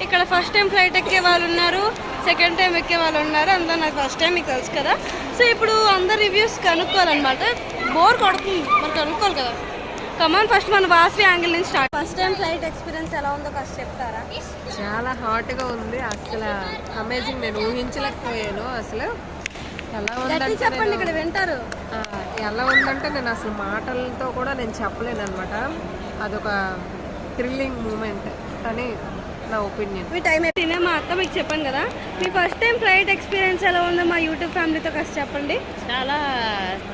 ఇక్కడ first time flight ఎక్కే వాళ్ళు ఉన్నారు, సెకండ్ టైం ఎక్కే వాళ్ళు ఉన్నారు. అందరూ నాకు ఫస్ట్ టైం మీకు తెలుసు కదా. సో ఇప్పుడు అందరు రివ్యూస్ కనుక్కోవాలన్నమాట. బోర్ కొడుతుంది మరి కనుక్కోవాలి కదా. కమాన్ ఫస్ట్ మన వాసవి యాంగిల్ నుంచి start. First time flight experience ఎలా ఉందో కాస్త చెప్తారా? చాలా హాట్గా ఉంది, అసలు అమేజింగ్. నేను ఊహించలేకపోయాను అసలు ఎలా ఉందంటే. చెప్పండి, ఇక్కడ వింటారు. ఎలా ఉందంటే నేను అసలు మాటలతో కూడా నేను చెప్పలేను అనమాట. అదొక థ్రిల్లింగ్ మూమెంట్ అని నా ఒపీనియన్. మీ టైం అయిపోయింది. మా అత్త మీకు చెప్పాను కదా, మీ ఫస్ట్ టైం ఫ్లైట్ ఎక్స్పీరియన్స్ ఎలా ఉందో మా యూట్యూబ్ ఫ్యామిలీతో కాస్త చెప్పండి. చాలా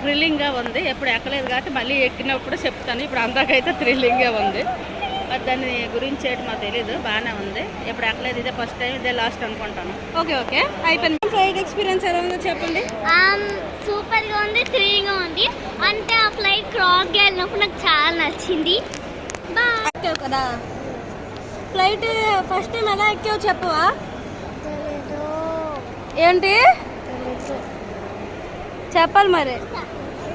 థ్రిల్లింగ్గా ఉంది. ఎప్పుడు ఎక్కలేదు కాబట్టి మళ్ళీ ఎక్కినప్పుడు చెప్తాను. ఇప్పుడు అందాకైతే థ్రిల్లింగ్గా ఉంది. మరి దాని గురించి ఏంటి మాకు తెలీదు. బాగానే ఉంది. ఎప్పుడు ఎక్కలేదు, ఇదే ఫస్ట్ టైం, ఇదే లాస్ట్ అనుకుంటాను. ఓకే ఓకే అయిపోయింది. ఫ్లైట్ ఎక్స్పీరియన్స్ ఎలా ఉందో చెప్పండి. సూపర్గా ఉంది, థ్రిల్లింగ్గా ఉంది. అంటే ఆ ఫ్లైట్ క్రాస్గా వెళ్ళినప్పుడు నాకు చాలా నచ్చింది. ఎక్కావు కదా ఫ్లైట్, ఫస్ట్ టైం ఎలా ఎక్కావు చెప్పవా? ఏంటి చెప్పాలి మరి.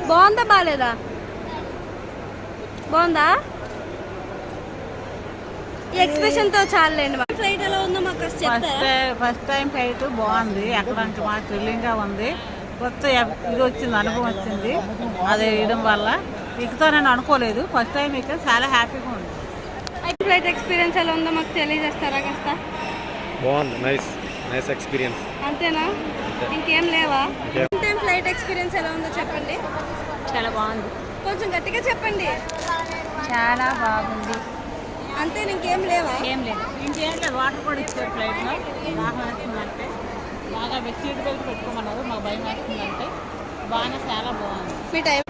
బాగుందా బాగాలేదా? బాగుందా? ఈ ఎక్స్ప్రెషన్ తో చాలండి. ఫ్లైట్ ఎలా ఉందో మాకు చెప్తారా? ఫస్ట్ టైం ఫ్లైట్ బాగుంది, ఎక్కడానికి మాకు థ్రిల్లింగ్గా ఉంది. కొత్త ఇది వచ్చింది, అనుభవం వచ్చింది. అది వేయడం వల్ల ఎక్కుతానని అనుకోలేదు. ఫస్ట్ టైం ఇక్కడ చాలా హ్యాపీగా ఉంది. ఫ్లైట్ ఎక్స్పీరియన్స్ ఎలా ఉందో మాకు తెలియజేస్తారా కాస్త? బాగుంది, నైస్ ఎక్స్పీరియన్స్. అంతేనా, ఇంకేం లేవా? టైం ఫ్లైట్ ఎక్స్పీరియన్స్ ఎలా ఉందో చెప్పండి. చాలా బాగుంది. కొంచెం గట్టిగా చెప్పండి. చాలా బాగుంది. అంతే, ఇంకేం లేవా? ఏం లేదు. ఇంకేం లేదు, వాటర్ కూడా ఇచ్చారు ఫ్లైట్లో. బాగా నచ్చిందంటే బాగా సీట్ బెల్ట్ పెట్టుకోమన్నారు. మాకు భయం వేస్తుందంటే బాగానే చాలా బాగుంది. మీ టైం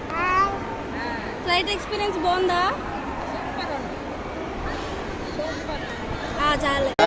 ఫ్లైట్ ఎక్స్పీరియన్స్ బాగుందా? చాలా